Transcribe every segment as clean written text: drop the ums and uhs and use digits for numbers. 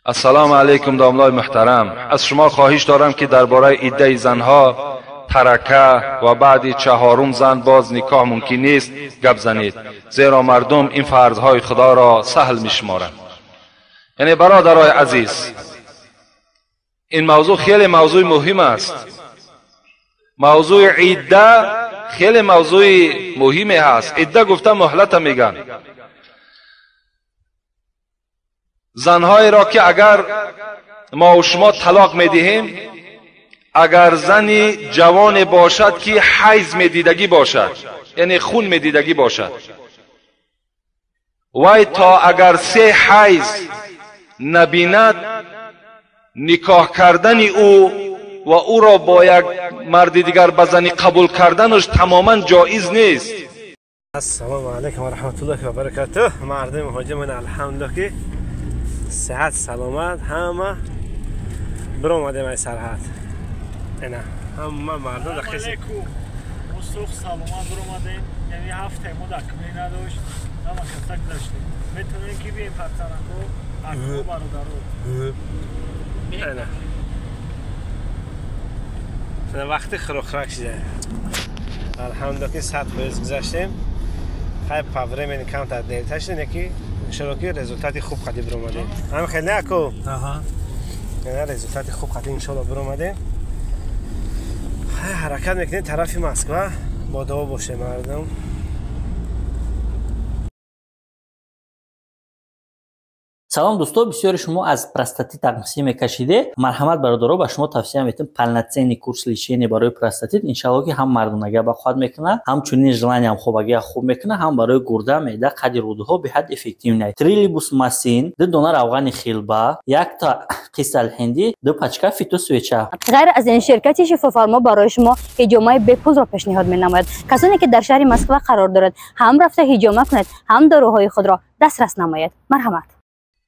السلام علیکم داملای محترم، از شما خواهش دارم که درباره عده زنها ترکه و بعد چهارم زن باز نکاح ممکن نیست گپ زنید، زیرا مردم این فرضهای خدا را سهل میشمارند. یعنی برادرای عزیز، این موضوع خیلی موضوع مهم است. موضوع عده خیلی موضوع مهمی هست. عده گفته مهلت میگن. زنهایی را که اگر ما و شما طلاق میدهیم، اگر زنی جوان باشد که حیض میدیدگی باشد، یعنی خون میدیدگی باشد، وای تا اگر 3 حیض نبیند، نکاح کردن او و او را با یک مرد دیگر بزنی قبول کردنش تماما جایز نیست. السلام علیکم و رحمت الله و برکاته. مردم مهاجمون الحمدلله که صحت سلامت همه برآمدیم ای سرحد. اینا همه مردم در قسم مصطفی سلامت برآمدیم. یعنی هفته ما دکمه نداشت، همه کسک داشتیم. میتونیم که بیم پرترکو اکو برادرو. اینا وقتی خروخرک شده الحمدلله که 100 روز گذشتیم. خیلی پاوره من کم تا دیتا شدن یکی انشالله که رزولتاتی خوب خواهی برآمدیم. هم خیلی اکو اینا رزولتاتی خوب خواهی انشالله برآمدیم. حرکت میکنیم طرف مسکو، با دعا باشه مردم. سلام دوستو، بسیاری شما از پروستاتیت تقصیر میکشیده. مرحمت برادرها، به شما توصیه میکنم پلناتسین کورس لیشینی برای پروستاتیت انشالله که هم مردونگی به خود میکنه، همچنین ژلانی هم خوبگی خوب میکنه، هم برای گرده معده قدر رودها به حد افکتیو نه. تریلیبوسماسین 2 دونه روغن خیلبا، 1 تا قیصل هندی، 2 پاچکا فیتو سویچا. غیر از این شرکت شفافارما برای شما حجامه بپوز را پیشنهاد مینماید. کسانی که در شهر مسکو قرار دارد هم رفته حجامه کنند، هم داروهای خود را دسترس نماید. مرحمت.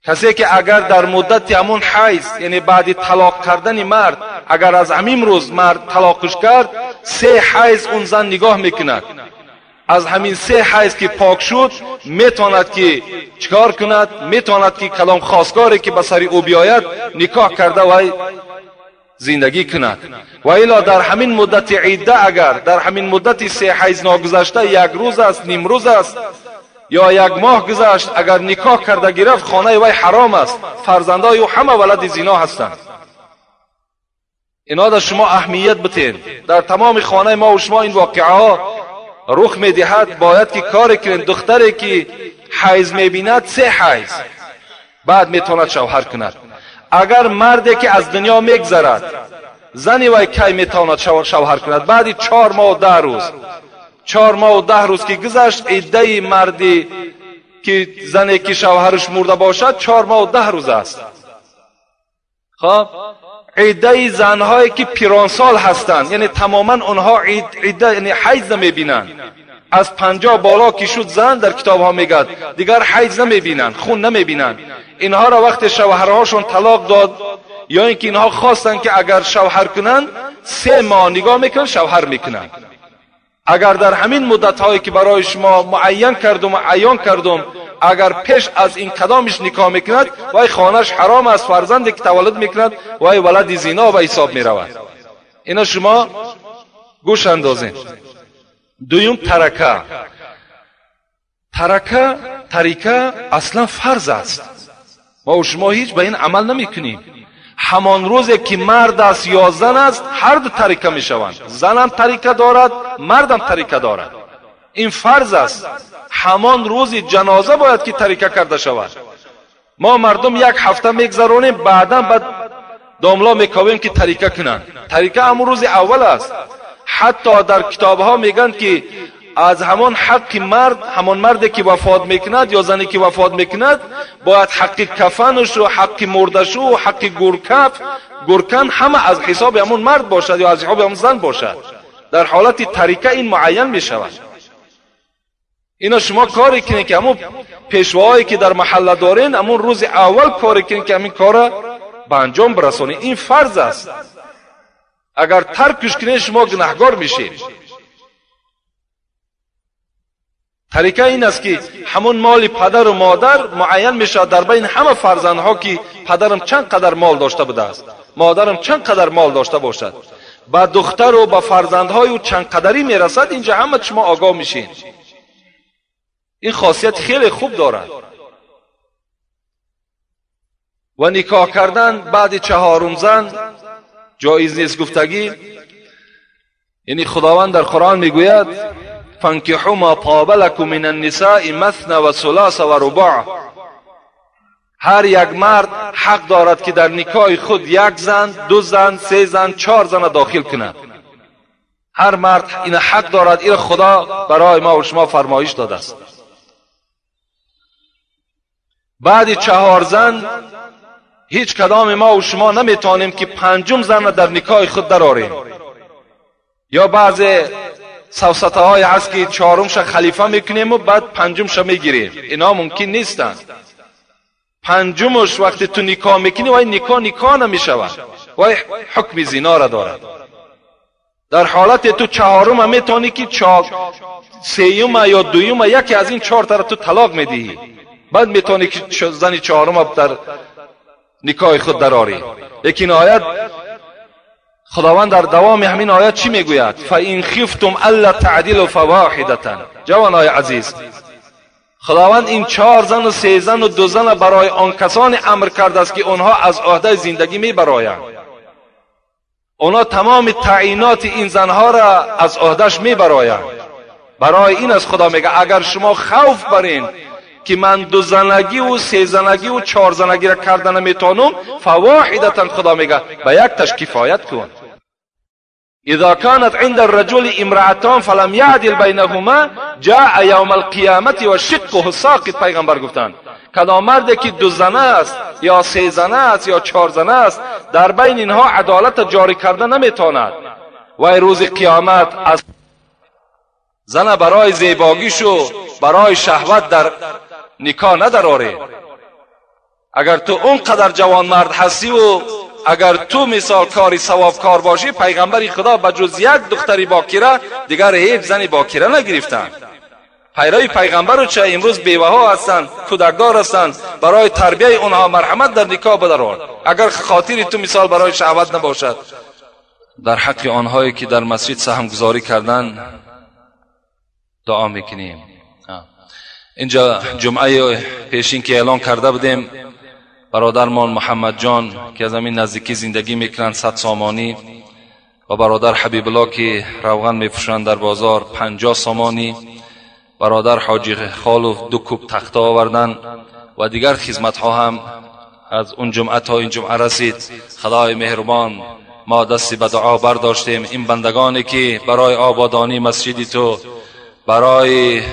کسی که اگر در مدت همون حیض، یعنی بعد طلاق کردن مرد، اگر از همین روز مرد طلاقش کرد، 3 حیض اون زن نگاه میکند. از همین 3 حیض که پاک شد، میتواند که چکار کند؟ میتواند که کلام خواستگاری که به سر او بیاید نکاح کرده و زندگی کند. و الا در همین مدت عده، اگر در همین مدت 3 حیض ناگذشته 1 روز است، نیم روز است یا 1 ماه گذشت، اگر نکاح کرده گرفت، خانه وی حرام است. فرزندای او همه ولد زنا هستند. اینا در شما اهمیت بتین. در تمام خانه ما و شما این واقعه ها رخ میدهد. باید که کار کنین. دختری که حیض میبیند 3 حیض بعد میتواند شوهر کند. اگر مردی که از دنیا میگذرد، زنی وی کی میتواند شوهر کند؟ بعد 4 ماه و 10 روز. 4 ماه و 10 روز که گذشت، عده مردی که زنی که شوهرش مرده باشد 4 ماه و 10 روز است. خب عده زنهایی که پیرانسال هستند، یعنی تماما اونها عده یعنی حیض نمیبینند. از 50 بالا که شد زن، در کتاب ها میگه دیگر حیض نمیبینند، خون نمیبینند. اینها را وقت شوهرهاشون طلاق داد، یا اینکه اینها خواستن که اگر شوهر کنند 3 ماه نگاه میکنن شوهر میکنند. اگر در همین مدت هایی که برای شما معین کردم و عیان کردم، اگر پیش از این کدامش نکاح میکند، وای خانهش حرام است. فرزندی که تولد میکند وای ولد زنا به حساب میرود. اینا شما گوش اندازین. دویم ترکه اصلا فرض است. ما و شما هیچ به این عمل نمیکنیم. همان روزی که مرد است یا زن است، هر دو ترکه میشوند. زن هم ترکه دارد، مرد هم ترکه دارد. این فرض است. همان روز جنازه باید که ترکه کرده شود. ما مردم 1 هفته میگذرونیم، بعدا بعد داملا میکویم که ترکه کنند. ترکه همون روز اول است. حتی در کتاب ها میگن که از همان حق مرد، همان مردی که وفات میکند یا زنی که وفات میکند، باید حق کفنش و حق مردش و حق گرکن همه از حساب همون مرد باشد یا از حساب همون زن باشد. در حالت ترکه این معین میشود. اینا شما کاری کنید که همون پیشوایی که در محله دارین، همون روز اول کاری کنید که همین کار به انجام برسونید. این فرض است. اگر ترکش کنید شما گناهکار میشید. طریقه این است که همون مال پدر و مادر معین میشه در بین همه فرزندها که پدرم چند قدر مال داشته بوده است، مادرم چند قدر مال داشته باشد، با دختر و با فرزندهای او چند قدری میرسد. اینجا همه شما آگاه میشین. این خاصیت خیلی خوب دارد. و نکاح کردن بعد 4 زن جایز نیست گفتگی. یعنی خداوند در قرآن میگوید فانکحوا ما طاب لکم من النساء مثنى و ثلاث و رباع. هر یک مرد حق دارد که در نکاح خود 1 زن، 2 زن، 3 زن، 4 زن داخل کند. هر مرد این حق دارد. این خدا برای ما و شما فرمایش داده است. بعد 4 زن هیچ کدام ما و شما نمیتونیم که 5م زن در نکاح خود درآوریم. یا بعض سوسته های هست که 4مش خلیفه میکنیم و بعد 5مش میگیریم. اینا ممکن نیستند. 5مش وقتی تو نکاح میکنی و این نکاح نمیشود و حکم زنا را دارد. در حالت تو 4م میتونی که 3م یا 2م یکی از این 4 تا را تو طلاق میدهی، بعد میتونی که زن 4م در نکاح خود درآوری. لیکن آیت خداوند در دوام همین آیت چی میگوید؟ فَإِنْ خِفْتُمْ أَلَّا تَعْدِلُوا فَوَاحِدَةً. جوانای عزیز، خداوند این 4 زن و 3 زن و 2 زن برای آن کسان امر کرده است که آنها از عهده زندگی میبرایند. آنها تمام تعیینات این زنها را از عهدهش میبرایند. برای این از خدا میگه اگر شما خوف برین که من 2 زنگی و 3 زنگی و 4 زنگی را کردن نمیتونم، فواحدتا خدا میگه به 1 تاش کفایت کن. اذا كانت عند الرجل امرأتان فلم يعدل بينهما جاء يوم القيامة وشقه ساقط. پیغمبر گفتند کدام مردی که 2 زنه است یا 3 زنه است یا 4 زنه است در بین اینها عدالت جاری کردن نمیتواند و روز قیامت از زن برای زیباگیش و برای شهوت در نکاح ندراره. اگر تو اونقدر جوان مرد هستی و اگر تو مثال کاری ثواب کار باشی، پیغمبر خدا بجز 1 دختری باکره دیگر هیچ زنی باکره نگرفتن. پیروی پیغمبر رو چه امروز بیوه ها هستند، کودکدار هستند، برای تربیه اونها مرحمت در نکاح بدرار. اگر خاطری تو مثال برای شهوت نباشد، در حق آنهایی که در مسجد سهم گذاری کردن دعا میکنیم. اینجا جمعه پیشین که اعلان کرده بودیم برادرمان محمد جان که از همین نزدیکی زندگی میکنند 100 سامانی و برادر حبیب الله که روغن میفروشند در بازار 50 سامانی، برادر حاجی خالو 2 کوب تخته آوردن و دیگر خدمت ها هم از اون جمعه تا این جمعه رسید. خدای مهربان ما دستی به دعا برداشتیم. این بندگانی که برای آبادانی مسجدی تو، برای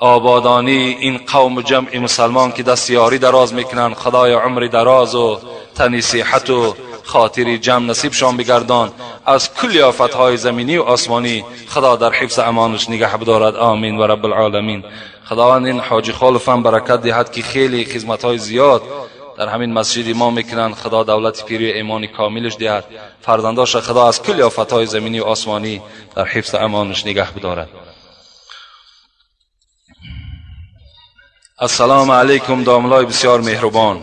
آبادانی این قوم جمع مسلمان که دست یاری دراز میکنن، خدای عمر دراز و تنی صحت و خاطری جمع نصیبشان بگردان. از کل آفتهای زمینی و آسمانی خدا در حفظ امانش نگه بدارد. آمین و رب العالمین. خداوند این حاجی خالف هم برکت دهد که خیلی خدمت‌های زیاد در همین مسجد ما میکنن. خدا دولت پیری ایمان کاملش دهد. فرزنداش خدا از کل آفتهای زمینی و آسمانی در حفظ امانش نگه بدارد. السلام علیکم داملای بسیار مهربان.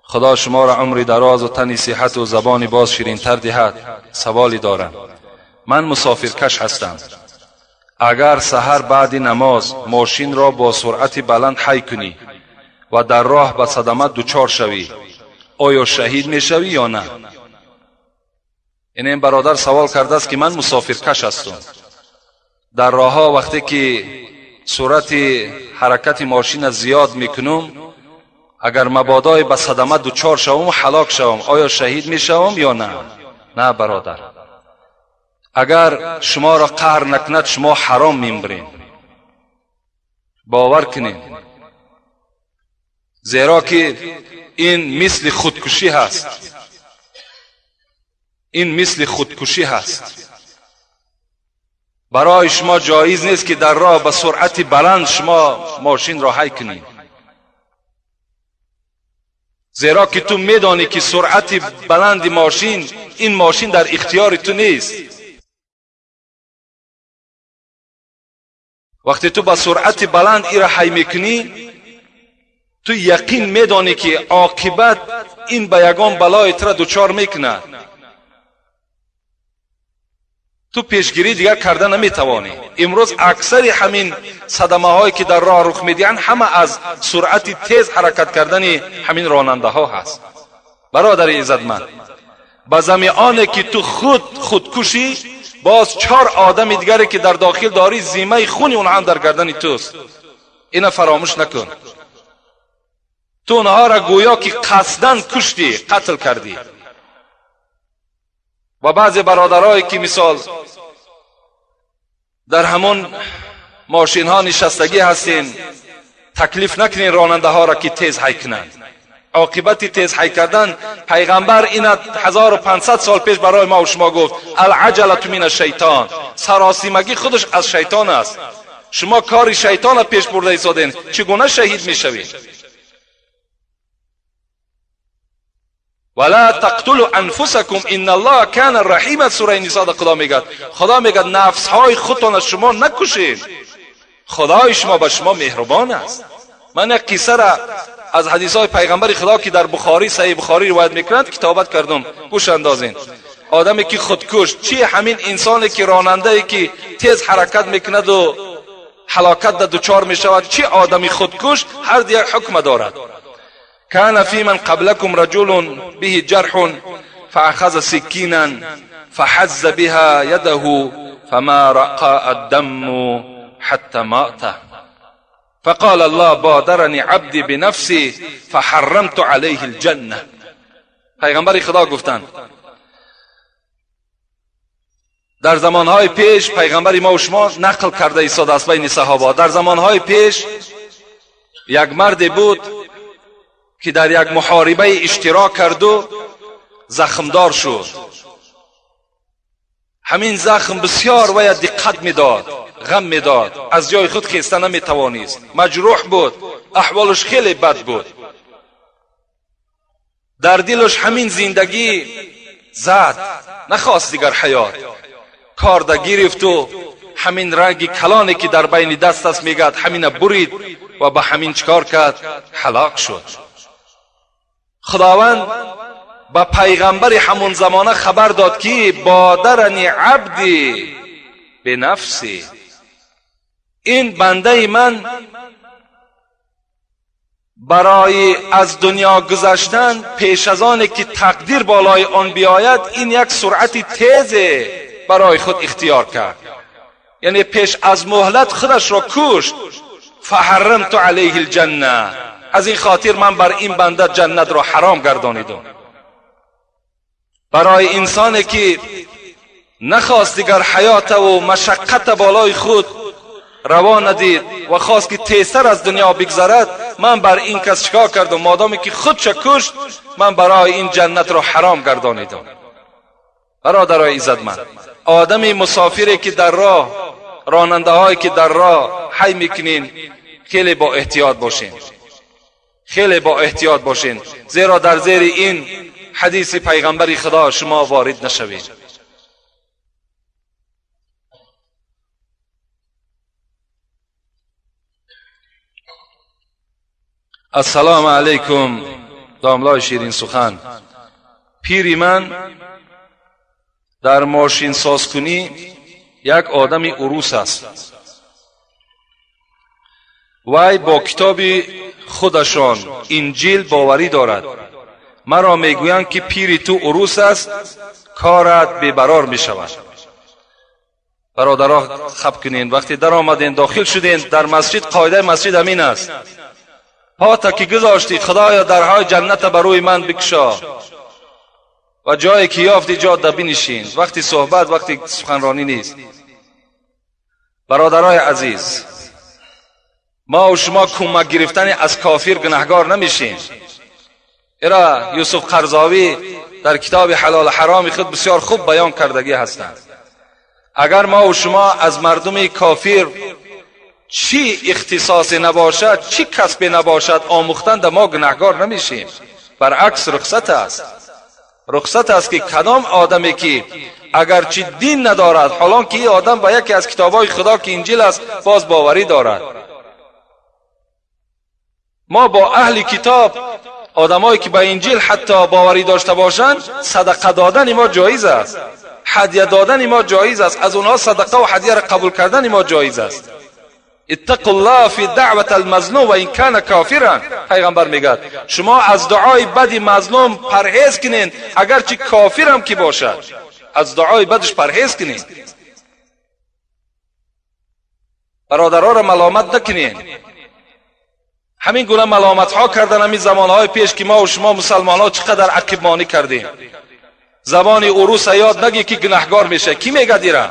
خدا شما را عمری دراز و تنی صحت و زبانی باز شیرین تر دهد. سوالی دارم. من مسافرکش هستم. اگر سحر بعد نماز ماشین را با سرعت بلند حی کنی و در راه به صدمه دچار شوی، آیا شهید می شوی یا نه؟ این برادر سوال کرده است که من مسافرکش هستم. در راه ها وقتی که سرعت حرکت ماشین زیاد میکنم، اگر مبادای به صدمه دچار شوم و هلاک شوم، آیا شهید میشوم یا نه؟ نه برادر. اگر شما را قهر نکند شما حرام میمرین. باور کنین. زیرا که این مثل خودکشی هست. این مثل خودکشی هست. برای شما جایز نیست که در راه به سرعت بلند شما ماشین را حی کنید. زیرا که تو میدانی که سرعت بلند ماشین، این ماشین در اختیار تو نیست وقتی تو با سرعت بلند ای را حی میکنی، تو یقین میدانی که عاقبت این به یگان بلای تو را دچار میکنه. تو پیشگیری دیگر کرده نمیتوانی. امروز اکثر همین صدمه هایی که در راه رخ میدهند همه از سرعت تیز حرکت کردن همین راننده ها هست. برادر عزتمند، به زمیانه که تو خودکشی، باز 4 آدم دیگری که در داخل داری زیمه خون اونها هم در گردن توست. اینو فراموش نکن. تو اونها را گویا که قصداً کشتی، قتل کردی. و بعضی برادرایی که مثال در همون ماشین ها نشستگی هستین، تکلیف نکنین راننده ها را که تیز حی کنند. عاقبت تیز حی کردن پیغمبر این 1500 سال پیش برای ما و شما گفت العجلة من الشیطان، سراسیمگی خودش از شیطان است. شما کار شیطان را پیش برده ایستادین، چگونه شهید میشوید؟ ولا تقتلوا انفسکم ان الله کان رحیما. سوره نساء خدا میگه نفس های خودتان از شما نکشید، خدای شما به شما مهربان است. من یک قصه را از حدیث های پیغمبر خدا که در بخاری، صحیح بخاری روایت میکنند کتابت کردم، گوش اندازین. آدمی که خودکش، چی همین انسانی که راننده ای که تیز حرکت میکند و هلاکت دچار میشود، چی آدمی خودکش، هر دیگر حکم دارد. كان في من قبلكم رجل به جرح فأخذ سكينا فحز بها يده فما رقى الدم حتى مات فقال الله بادرني عبدي بنفسي فحرمت عليه الجنة. پیغمبر خدا گفتند در زمانهای پیش، پیغمبر ما و شما نقل کرده ایستاده است بین صحابه، در زمانهای پیش یک مرد بود که در یک محاربه اشتراک کرد و زخمدار شد. همین زخم بسیار وی دقت میداد، غم میداد، از جای خود خیسته نمیتوانست، مجروح بود، احوالش خیلی بد بود. در دلش همین زندگی زد، نخواست دیگر حیات. کار دا گرفت و همین رنگ کلانی که در بین دست است میگد همین برید و به همین چکار کرد، هلاک شد. خداوند با پیغمبر همون زمانه خبر داد که بادرنی عبدی به نفسی، این بنده من برای از دنیا گذشتن پیش از آن که تقدیر بالای آن بیاید، این یک سرعت تیز برای خود اختیار کرد، یعنی پیش از مهلت خودش را کشت. فحرمت علیه الجنه، از این خاطر من بر این بنده جنت را حرام گردانیدم. برای انسانی که نخواست دیگر حیات و مشقت بالای خود روا ندید و خواست که تیزتر از دنیا بگذرد، من بر این کس چکار کردم؟ مادامی که خودش کشت، من برای این جنت را حرام گردانیدم. برادرای عزتمند، آدمی مسافری که در راه، راننده هایی که در راه حی میکنین، خیلی با احتیاط باشین، خیلی با احتیاط باشین، زیرا در زیر این حدیث پیغمبر خدا شما وارد نشوید. السلام علیکم داملای شیرین سخن. پیری من در ماشین سازکنی یک آدمی عروس است. وی با کتاب خودشان انجیل باوری دارد. مرا میگویند که پیری تو عروس است، کارت بی‌برار میشود. برادرها خب کنین، وقتی در آمدین داخل شدین در مسجد، قاعده مسجد همین است، پاتا که گذاشتی خدایا درهای جنت بروی من بکشا و جایی که یافتی جا بنشین. وقتی صحبت، وقتی سخنرانی نیست. برادرای عزیز، ما و شما کمک گرفتن از کافر گناهگار نمیشیم. ایرا یوسف قرضاوی در کتاب حلال حرام خود بسیار خوب بیان کردگی هستند. اگر ما و شما از مردم کافر چی اختصاصی نباشد، چی کسبی نباشد آموختند، ما گناهگار نمیشیم، برعکس رخصت است. رخصت است که کدام آدمی که اگرچه دین ندارد، حالان که این آدم به یکی از کتابهای خدا که انجیل است باز باوری دارد. ما با اهل کتاب، آدمایی که به انجیل حتی باوری داشته باشند، صدقه دادن ما جایز است، هدیه دادن ما جایز است، از اونها صدقه و هدیه را قبول کردن ما جایز است. اتقوا الله فی دعوت المظلوم و این کان کافرا. پیغمبر میگه شما از دعای بد مظلوم پرهیز کنین اگرچه کافر هم که باشد، از دعای بدش پرهیز کنین. برادرها را ملامت نکنین. همین گونه ملامت ها کردن همین زمان های پیش که ما و شما مسلمان ها چقدر عقب مانی کردیم. زبان عروس یاد نگی که گناهگار میشه. کی میگه دیره؟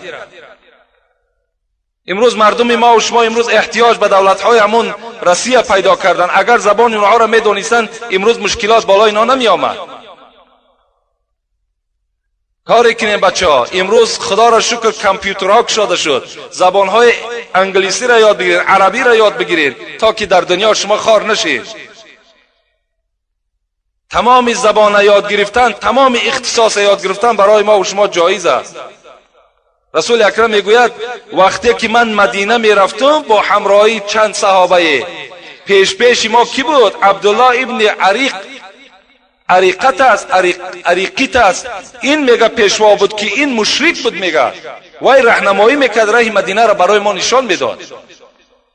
امروز مردم ما و شما امروز احتیاج به دولت های همون روسیه پیدا کردن. اگر زبان اونها را میدونستن امروز مشکلات بالای اینا نمی آمد. کاری کنیم بچه ها. امروز خدا را شکر کامپیوترها کشاده شد. زبان های انگلیسی را یاد بگیرید، عربی را یاد بگیرید تا که در دنیا شما خار نشید. تمام زبان یاد گرفتن، تمام اختصاص یاد گرفتن برای ما و شما جایز است. رسول اکرم میگوید وقتی که من مدینه میرفتم با همراهی چند صحابه، پیش ما کی بود؟ عبدالله ابن عریقیت است. این میگه پیشوا بود که این مشرک بود. میگه وای راهنمایی میکرد، راه مدینه را برای ما نشان میداد.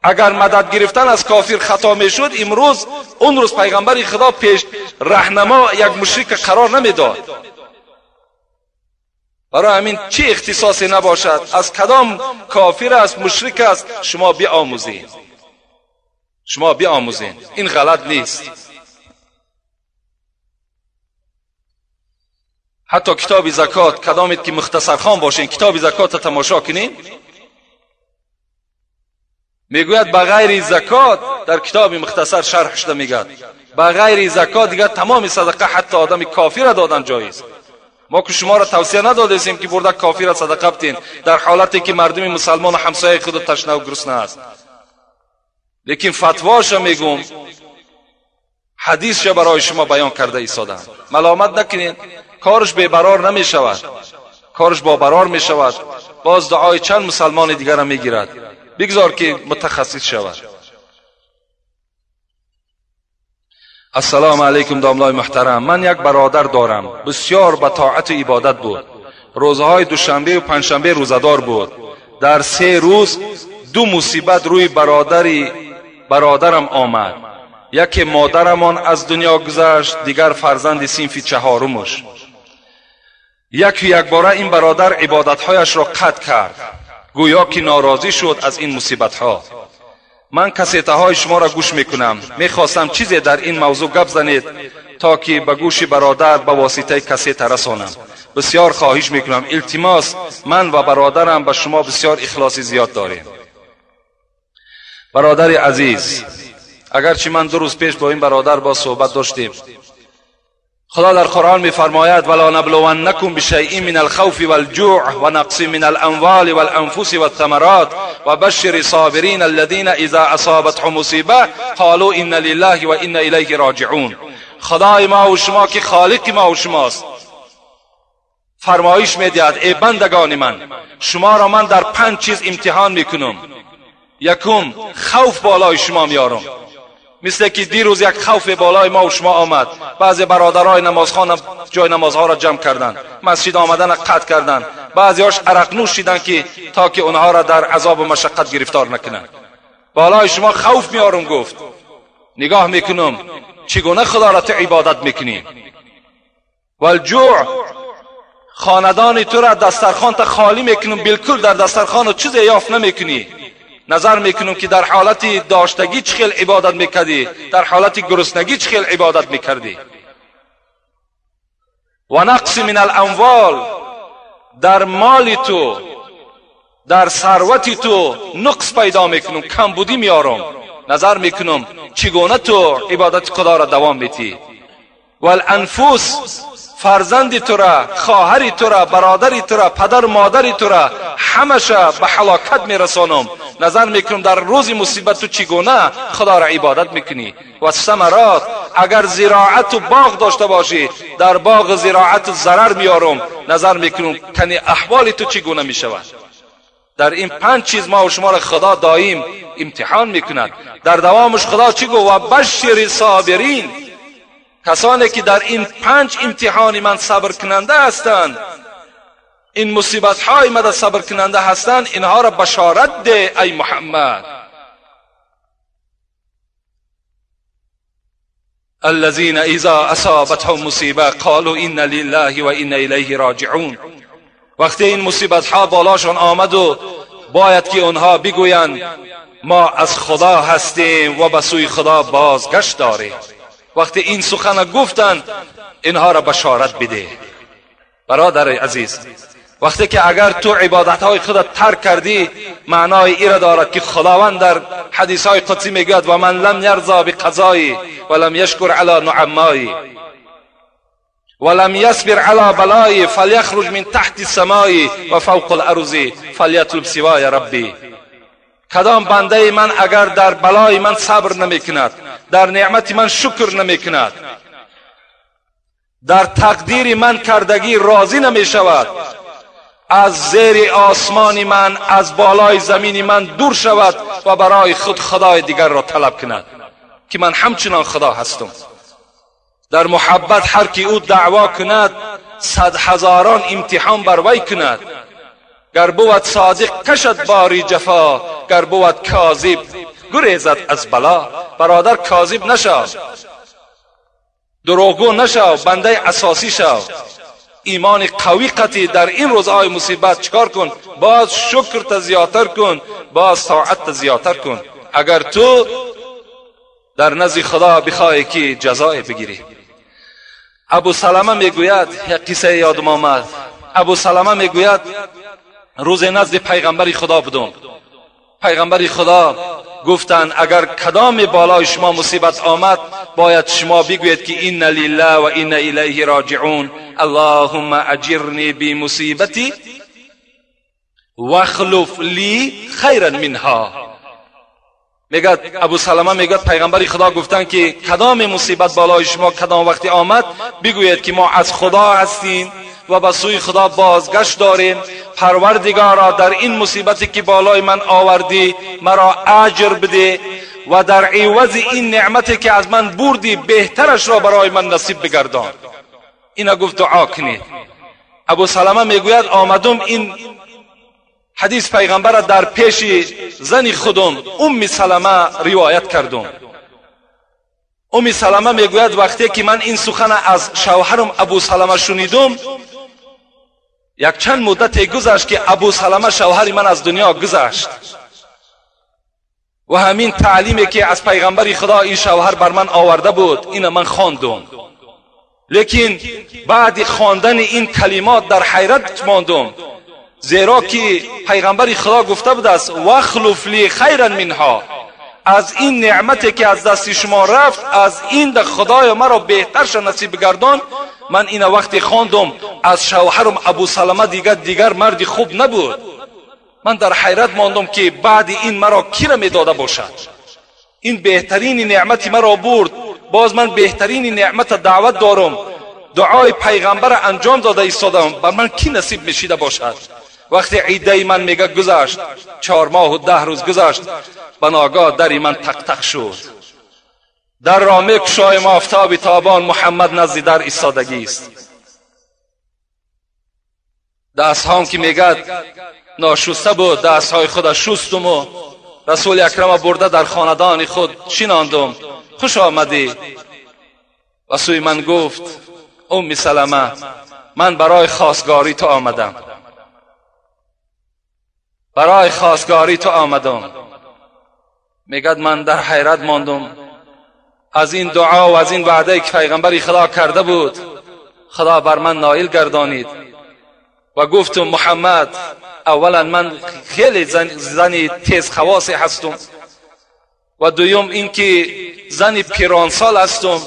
اگر مدد گرفتن از کافر خطا میشد، امروز اون روز پیغمبر خدا پیش راهنما یک مشرک قرار نمیداد. برای همین چه اختصاصی نباشد، از کدام کافر است، مشرک است، شما بیاموزین. این غلط نیست. حتی کتاب زکات، کدامید که مختصر خوان باشین، کتاب زکات تماشا کنین، میگوید بغیر زکات، در کتاب مختصر شرح شده میگه بغیر زکات دیگر تمام صدقه حتی آدم کافر را دادن جایز. ما که شما را توصیه ندادیم که برده کافر را صدقه بدین در حالتی که مردم مسلمان و همسایه خود تشنه و گرسنه است. لیکن فتواش میگم، حدیثش برای شما بیان کرده ایستادم. ملامت نکنین. کارش بی‌برار نمی شود، کارش با برار می شود. باز دعای چند مسلمان دیگر را می گیرد. بگذار که متخصص شود. السلام علیکم داملای محترم. من یک برادر دارم، بسیار به طاعت و عبادت بود. روزهای دوشنبه و پنجشنبه روزدار بود. در 3 روز 2 مصیبت روی برادرم آمد. یکی مادرمان از دنیا گذشت، دیگر فرزند صنف 4مش. یک باره این برادر عبادتهایش را قطع کرد، گویا که ناراضی شد از این مصیبتها. من کاسته های شما را گوش میکنم. میخواستم چیزی در این موضوع گپ زنید تا که به گوش برادر به واسطه کاسته رسانم. بسیار خواهش میکنم. التماس، من و برادرم به شما بسیار اخلاص زیاد داریم. برادر عزیز، اگرچه من 2 روز پیش با این برادر با صحبت داشتیم، خدا در قرآن میفرماید ولا نبلونکم بشیء من الخوف والجوع ونقص من الاموال والانفس والثمرات وبشر الصابرین الذين اذا اصابتهم مصیبه قالوا ان لله و انا الیه راجعون. خدای ما و شما که خالق ما و شماست فرمایش میدهد ای بندگان من، شما را من در 5 چیز امتحان میکنم. یکم، خوف بالای شما میارم. مثل که دیروز یک خوف بالای ما و شما آمد. بعضی برادرای نمازخوان جای نمازها را جمع کردند، مسجد آمدن قطع کردند. بعضیاش عرق نوش شدند که تا که اونها را در عذاب و مشقت گرفتار نکنند. بالای شما خوف میارم. گفت نگاه میکنم چگونه خدا را عبادت میکنی. والجوع، خاندان تو را دسترخوان تا خالی میکنم، بالکل در دسترخوان چیزی یافت نمیکنی. نظر میکنم که در حالت داشتگی چه خیل عبادت میکردی، در حالت گرسنگی چه خیل عبادت میکردی. و نقص من الاموال، در مال تو، در ثروت تو نقص پیدا میکنم، کمبودی میارم. نظر میکنم چگونه تو عبادت خدا را دوام میدی. و الانفس، فرزند تو را، خواهر تو را، برادر تو را، پدر مادر تو را همشه به هلاکت میرسانم. نظر میکنم در روز مصیبت تو چگونه خدا را عبادت میکنی. و ثمرات، اگر زراعت و باغ داشته باشی در باغ زراعت ضرر میارم، نظر میکنم کنی احوال تو چگونه میشود. در این 5 چیز ما و شما را خدا دائم امتحان میکند. در دوامش خدا چی گفت؟ و بشر صابرین، کسانی که در این 5 امتحان من صبر کننده هستند، این مصیبت های من صبر کننده هستند، اینها را بشارت ده ای محمد. الذين اذا اصابتهم مصیبه قالوا ان لله و انا الیه راجعون. وقتی این مصیبت ها بالاشان آمد و باید که اونها بگویند ما از خدا هستیم و به سوی خدا بازگشت داریم، وقتی این سخن گفتند اینها را بشارت بده. برادر عزیز، وقتی که اگر تو عبادت های خودت ترک کردی، معنای این را دارد که خداوند در حدیث های قدسی میگوید و من لم یرضا بقضایی و لم یشکر علی نعمایی ولم يصبر على بلائي فليخرج من تحت السماء وفوق الارض فليطلب سوای ربي. کدام بنده من اگر در بلای من صبر نمیکند، در نعمت من شکر نمیکند، در تقدیر من کردگی راضی نمیشود، از زیر آسمان من، از بالای زمین من دور شود و برای خود خدای دیگر را طلب کند که من همچنان خدا هستم. در محبت هر کی او دعوا کند 100,000 امتحان بر وی کند. گر بود صادق کشد باری جفا، گر بود کاذب گریزد از بلا. برادر کاذب نشو، دروغگو نشو، بنده اساسی شو. ایمان قوی قطعی در این روزهای مصیبت چکار کن؟ باز شکر تا زیادتر کن، باز طاعت تا زیادتر کن، اگر تو در نزد خدا بخواهی که جزای بگیری. ابو سلمه میگوید، یک قصه یادم آمد. ابو سلمه میگوید روز نزد پیغمبر خدا بودم. پیغمبر خدا گفتند اگر کدام بالای شما مصیبت آمد باید شما بگویید که این لله و این الیه راجعون، اللهم اجرنی بمصیبتی واخلف لی خیرا منها. میگد ابو سلمه میگد پیغمبر خدا گفتند که کدام مصیبت بالای شما کدام وقتی آمد بگویید که ما از خدا هستیم و به سوی خدا بازگشت داریم. پروردگارا در این مصیبتی که بالای من آوردی مرا اجر بده و در عوض این نعمتی که از من بردی بهترش را برای من نصیب بگردان. اینا گفت دعا کنید. ابو سلمه میگوید آمدم این حدیث پیغمبر را در پیش زن خودم ام سلمه روایت کردم. ام سلمه میگوید وقتی که من این سخن از شوهرم ابو سلمه شنیدم، یک چند مدت گذشت که ابو سلمه شوهر من از دنیا گذشت و همین تعلیمی که از پیغمبر خدا این شوهر بر من آورده بود این من خواندم. لیکن بعد خواندن این کلمات در حیرت ماندم، زیرا که پیغمبر خدا گفته بود است واخلف لی خیرا منها، از این نعمتی که از دست شما رفت از این در خدای مرا بهترش نصیب گردان. من این وقتی خواندم از شوهرم ابو سلمه دیگر مرد خوب نبود. من در حیرت ماندم که بعد این مرا کی را میداده باشد؟ این بهترین نعمتی مرا برد، باز من بهترین نعمت دعوت دارم، دعای پیغمبر انجام داده ایستادم، بر من کی نصیب میشیده باشد؟ وقتی عیده من میگه گذشت 4 ماه و 10 روز گذشت، بناگاه دری من تق تق شد. در را میگشایم آفتاب تابان، محمد نزد در ایستادگی است. دستهام که میگد ناشسته بود، دستهای خود شستم و رسول اکرم برده در خاندان خود شناندم. خوش آمدی. و سوی من گفت ام سلمه من برای خواستگاری تو آمدم، برای خواستگاری تو آمدم. میگد من در حیرت ماندم از این دعا و از این وعده که پیغمبر خدا کرده بود خدا بر من نائل گردانید و گفتم محمد اولا من خیلی زنی تیز خواصی هستم و دوم این که زنی پیرانسال هستم،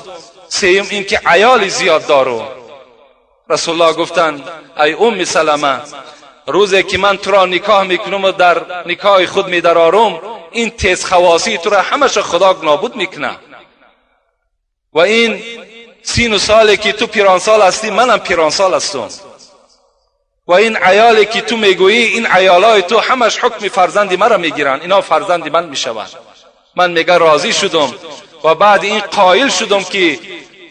سوم این که عیال زیاد دارم. رسول الله گفتند ای ام سلمه روزی که من تو را نکاح میکنم و در نکاح خود میدرارم این تیز خواصی تو را همش خدا نابود میکنه. و این 30 ساله که تو پیرانسال هستی، منم پیرانسال هستم. و این عیالی که تو میگویی، این عیالای تو همش حکم فرزندی مرا میگیرن، اینا فرزندی من میشوند. من میگه راضی شدم و بعد این قائل شدم که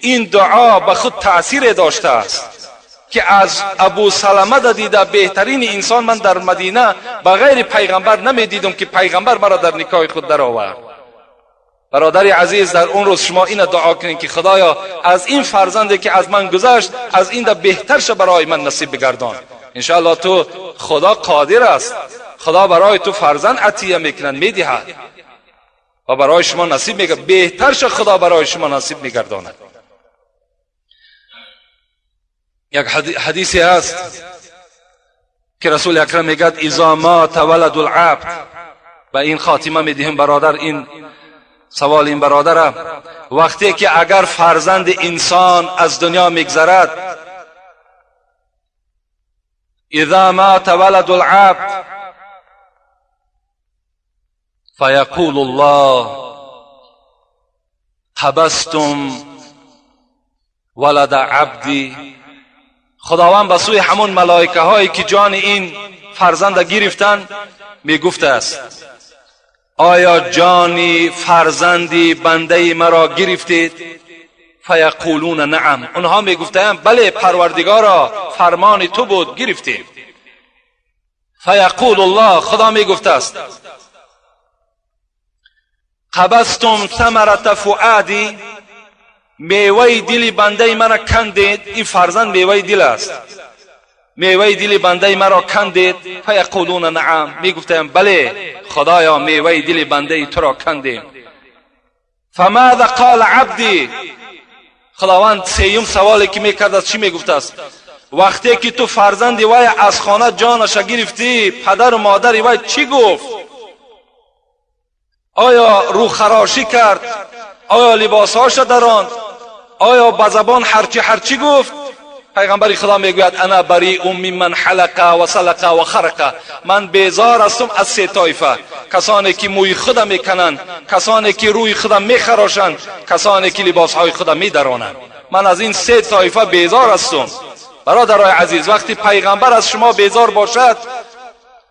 این دعا به خود تأثیر داشته است که از ابو سلمه دیده بهترین انسان من در مدینه بغیر پیغمبر نمیدیدم که پیغمبر مرا در نکاح خود در آورد. برادر عزیز، در اون روز شما این دعا کنید که خدایا از این فرزندی که از من گذشت، از این ده بهترش برای من نصیب بگردان. انشاءالله تو خدا قادر است، خدا برای تو فرزند عطیه میکنن، میدهد و برای شما نصیب میگه، بهترش خدا برای شما نصیب میگرداند. یک حدیثی هست که رسول اکرم میگه اذا مات ولد العبد، و این خاتمه میدیم برادر این سوال این برادر، وقتی که اگر فرزند انسان از دنیا میگذرد، اذا مات ولد العبد فیقول الله حبستم ولد عبدی. خداوند به سوی همون ملائکه هایی که جان این فرزند گرفتن میگفته است آیا جانی فرزندی بنده مرا گرفتید؟ فیقولون نعم. اونها میگفتند بله پروردگارا، فرمان تو بود گرفتیم. فیقول الله، خدا میگفته است قبضتم ثمرة فؤادی، میوه دل بنده مرا کندید. این فرزند میوه دل است، میوه دل بنده مرا کندید. فیقولون نعم، میگفتند بله خدایا میوه دل بنده تو را کندیم. فماذا قال عبدی، خداوند سیوم سوالی که میکرد است چی میگفته است؟ وقتی که تو فرزندی وای از خانه جانش گرفتی، پدر و مادر وای چی گفت؟ آیا رو خراشی کرد؟ آیا لباسهاش دراند؟ آیا با زبان هرچی گفت؟ پیغمبر خدا میگوید انا بریء ممن حلق و سلق و خرق، من بیزار هستم از سه طایفه، کسانی که موی خودم میکنند، کسانی که روی خودم میخراشند، کسانی که لباسهای خودم میدرانند. من از این سه طایفه بیزار هستم. برادرای عزیز، وقتی پیغمبر از شما بیزار باشد،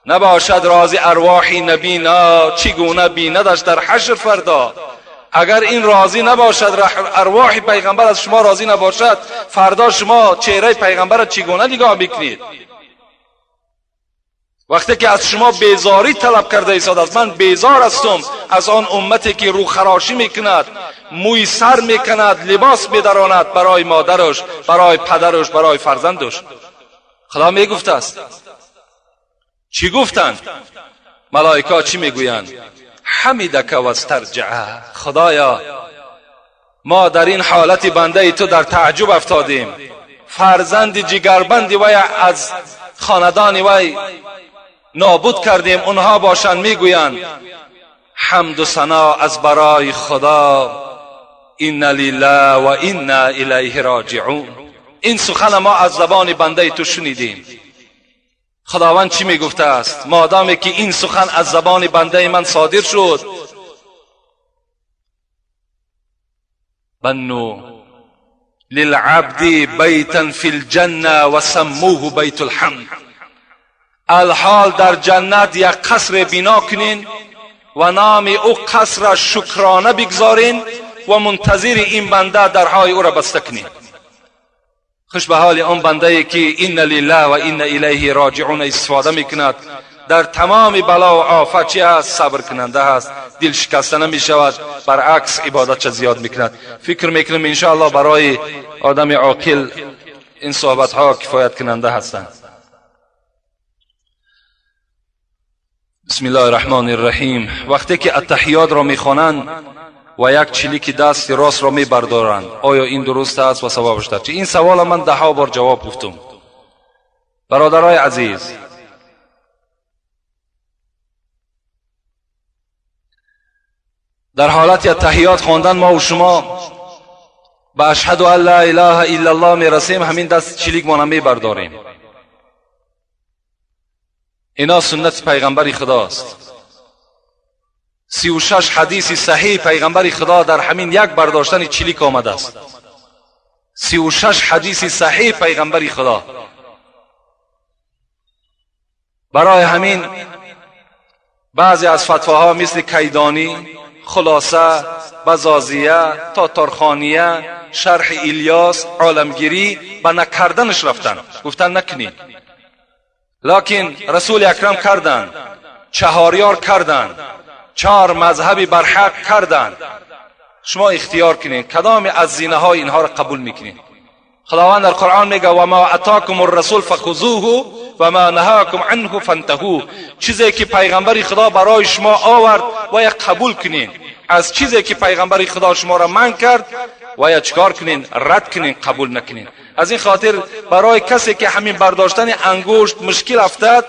نباشد راضی ارواحی نبینا چگونه بیندش در حشر فردا. اگر این راضی نباشد، ارواح پیغمبر از شما راضی نباشد، فردا شما چهره پیغمبر چگونه نگاه میکنید؟ وقتی که از شما بیزاری طلب کرده ایستاد است، من بیزار هستم از آن امتی که رو خراشی میکند، موی سر میکند، لباس میدراند برای مادرش، برای پدرش، برای فرزندش. خدا میگفته است. چی گفتند؟ ملائکه چی میگویند؟ حمیدک و استرجع، خدایا ما در این حالت بنده تو در تعجب افتادیم، فرزند جگربندی وی از خاندان وی نابود کردیم. اونها باشند میگویند حمد و ثنا از برای خدا، ان لله و انا الیه راجعون. این سخن ما از زبان بنده تو شنیدیم. خداوند چی میگفته است؟ مادامی که این سخن از زبان بنده من صادر شد، بنو للعبد بیتا فی الجنه و سموه بیت الحمد، الحال در جنت یک قصر بنا کنین و نام او قصر شکرانه بگذارین و منتظر این بنده درهای او را بسته کنین. خوش به حال آن بنده که ان لله و انا الیه راجعون استفاده میکند، در تمام بلا و آفت چی است؟ صبر کننده است، دل شکسته نمی شود، برعکس عبادت چه زیاد میکند. فکر میکنم ان شاء الله برای آدم عاقل این صحبت ها کفایت کننده هستند. بسم الله الرحمن الرحیم. وقتی که التحیات را میخوانند و یک چلیک دست راست را میبردارند، آیا این درست است و ثوابش در چی؟ این سوال من 10 بار جواب گفتم. برادرای عزیز، در حالت التحیات خواندن ما و شما به اشهد ان لا اله الا الله میرسیم، همین دست چلیک ما میبرداریم. اینا سنت پیغمبر خداست. 36 حدیث صحیح پیغمبر خدا در همین یک برداشتن چلیک آمده است. 36 حدیث صحیح پیغمبر خدا. برای همین بعضی از فتواها مثل کیدانی، خلاصه، بزازیه، تاتارخانیه، شرح الیاس، عالمگیری به نکردنش رفتن، گفتن نکنید. لکن رسول اکرم کردند، چهاریار کردند، 4 مذهبی برحق کردند. شما اختیار کنید کدام از زینه های اینها را قبول میکنید. خداوند در قرآن میگه و ما اتاکم الرسول فخذوه و ما نهاکم عنه فانتهوا. چیزی که پیغمبر خدا برای شما آورد و یا قبول کنین، از چیزی که پیغمبر خدا شما را منع کرد و یا چیکار کنین؟ رد کنین، قبول نکنین. از این خاطر برای کسی که همین برداشتن انگشت مشکل افتاد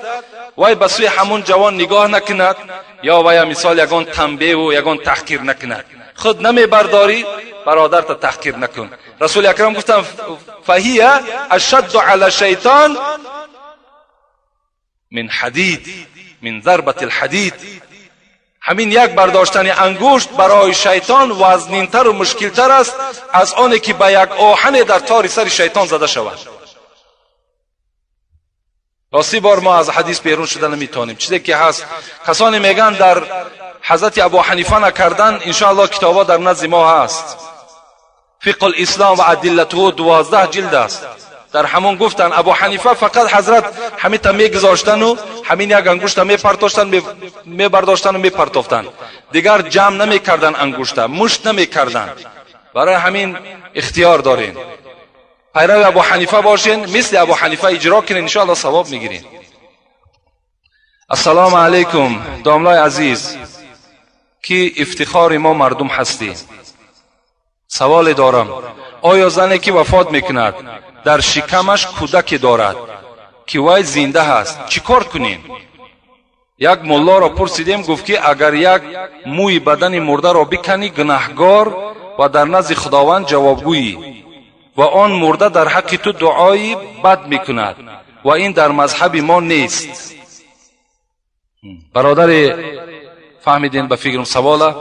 وای به سوی همون جوان نگاه نکند یا وای مثال یگان تنبیه و یگان تحقیر نکند. خود نمی برداری برادرت تحقیر نکن. رسول اکرم گفتن فهیه اشد علی شیطان من حدید، من ضربت الحدید. همین یک برداشتن انگشت برای شیطان وزنینتر و مشکلتر است از آنی که به یک آهن در تار سر شیطان زده شود. راسی بار ما از حدیث بیرون شده نمیتونیم. چیزی که هست کسانی میگن در حضرت ابو حنیفه نکردن، انشاءالله کتابا در نزد ما هست. فقه الاسلام و ادلته 12 جلد است. در همون گفتن ابو حنیفه فقط حضرت همین تا میگذاشتن و همین یک انگشت میپرتاشتن، میبرداشتن و میپرتافتن، دیگر جمع نمیکردن، انگشت مشت نمیکردن. برای همین اختیار دارین، پیرو ابو حنیفه باشین، مثل ابو حنیفه اجرا کنین، انشاءالله ثواب میگیرین. السلام علیکم داملای عزیز، کی افتخار ما مردم هستی. سوال دارم، آیا زنی که وفات میکند در شکمش کودک دارد که وای زنده هست چیکار کنیم؟ یک ملا را پرسیدیم، گفت که اگر یک موی بدن مرده را بکنی گناهگار و در نزد خداوند جوابگویی و آن مرده در حق تو دعایی بد میکند و این در مذهب ما نیست. برادر فهمیدین به فکرم سواله؟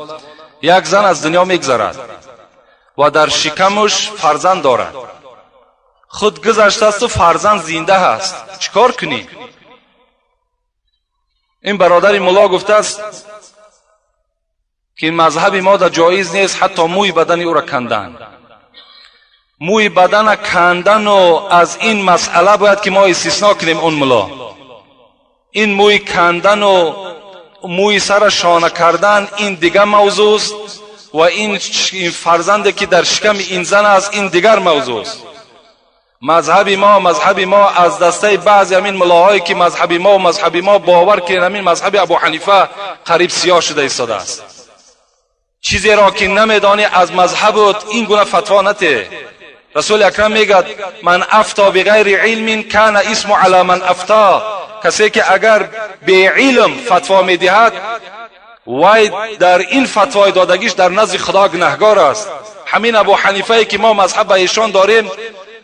یک زن از دنیا میگذرد و در شکمش فرزند دارد، خود گذشته است و فرزند زنده هست، چیکار کنی؟ این برادر ملا گفته است که مذهب ما در جایز نیست حتی موی بدن او را کندن. موی بدن کندن و از این مسئله باید که ما استثناء کنیم. اون ملا این موی کندن و موی سر شانه کردن این دیگر موضوع است و این فرزندی که در شکم این زن است این دیگر موضوع است. مذهب ما از دسته بعضی همین ملاهایی که مذهب ما باور کردن همین مذهب ابو حنیفه قریب سیاه شده ایستاده است. چیزی را که نمیدانی از مذهب این گونه فتوا نده. رسول اکرم میگه من افتا بغیر علم کان اسم علی من افتا. کسی که اگر به علم فتوا میدهد وای در این فتوای دادگیش در نزد خدا گناهگار است. همین ابو حنیفه که ما مذهب ایشان داریم،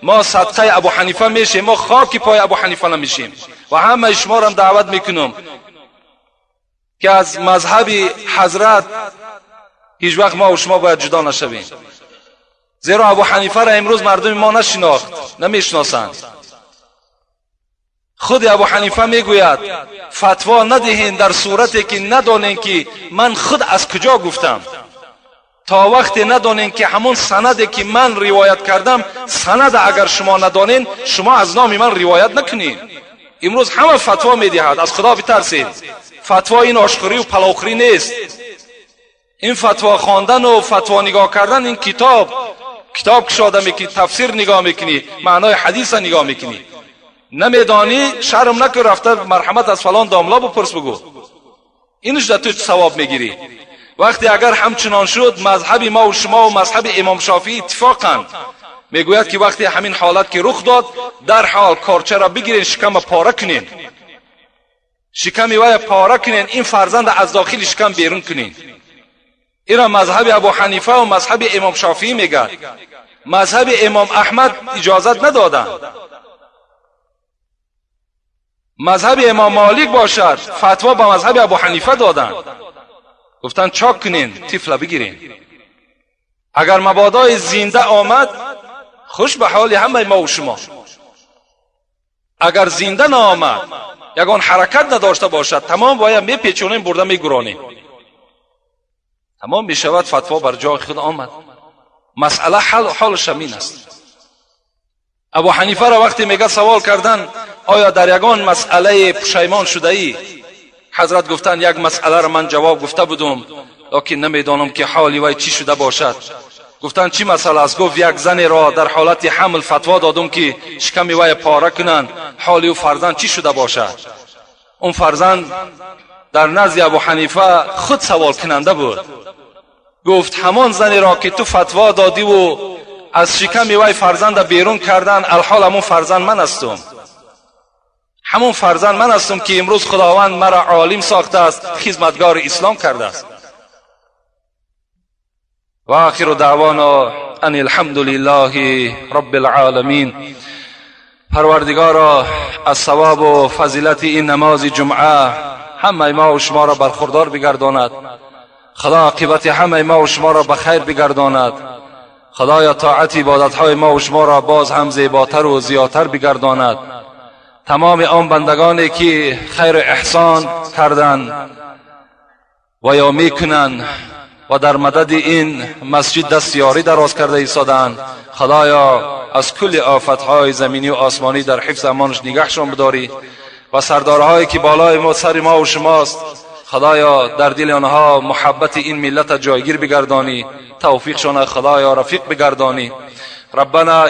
ما صدقه ابو حنیفه میشیم، ما خاک پای ابو حنیفه نمیشیم. و همه شما را دعوت میکنم که از مذهب حضرت هیچ وقت ما و شما باید جدا نشویم، زیرا ابو حنیفه را امروز مردم ما نمیشناسند. خود ابو حنیفه میگوید فتوا ندهین در صورتی که ندانین که من خود از کجا گفتم. تا وقتی ندانین که همون سندی که من روایت کردم سند اگر شما ندانین شما از نام من روایت نکنین. امروز همه فتوا میدهد، از خدا بترسید. فتوا این آشخوری و پلاخوری نیست. این فتوا خواندن و فتوا نگاه کردن این کتاب کشاده میکنی، تفسیر نگاه میکنی، معنای حدیث نگاه میکنی. نمیدانی شرم نکن رفته مرحمت از فلان داملا بپرس بگو، اینش در تو ثواب میگیری. وقتی اگر همچنان شد مذهب ما و شما و مذهب امام شافعی اتفاقا میگوید که وقتی همین حالت که رخ داد در حال کارچه را بگیرین شکم پاره کنین، شکم وای پاره کنین، این فرزند از داخل شکم بیرون کنین. اینا مذهب ابو حنیفه و مذهب امام شافعی میگه. مذهب امام احمد اجازت ندادن. مذهب امام مالک باشد فتوا به مذهب ابو حنیفه دادن. گفتن چاک کنین، طفل بگیرین. اگر مبادا زنده آمد خوش به حال همه ما و شما. اگر زنده نآمد یگان حرکت نداشته باشد تمام باید میپیچونیم برده میگرانیم. تمام میشود فتوا بر جای خود آمد. مسئله حالش همین است. ابو حنیفه را وقتی میگه سوال کردن آیا در یگان مسئله پشیمان شده ای؟ حضرت گفتن یک مسئله را من جواب گفته بودم لیکن نمیدانم که حالی وای چی شده باشد. گفتن چی مسئله است؟ گفت یک زن را در حالت حمل فتوا دادم که شکم وای پاره کنن، حالی و فرزند چی شده باشد؟ اون فرزند در نزد ابو حنیفه خود سوال کننده بود. گفت همان زنی را که تو فتوا دادی و از شکم وای فرزند بیرون کردن، الحال همون فرزند من هستم. همون فرزند من هستم که امروز خداوند مرا عالم ساخته است، خدمتگار اسلام کرده است. و آخر دعوانا ان الحمد لله رب العالمین. پروردگارا از ثواب و فضیلت این نماز جمعه همه ما و شما را برخوردار بگرداند. خدا عاقبت همه ما و شما را به خیر بگرداند. خدایا طاعت عبادت های ما و شما را باز هم زیباتر و زیادتر بگرداند. تمام آن بندگانی که خیر و احسان کردند و یا میکنند و در مدد این مسجد دستیاری دراز کرده ایستادند، خدایا از کل آفتهای زمینی و آسمانی در حفظ امانش نگهشان بداری و سردارهایی که بالای ما سر ما و شماست خدایا در دل آنها محبت این ملت جایگیر بگردانی، توفیقشان خدایا رفیق بگردانی. ربنا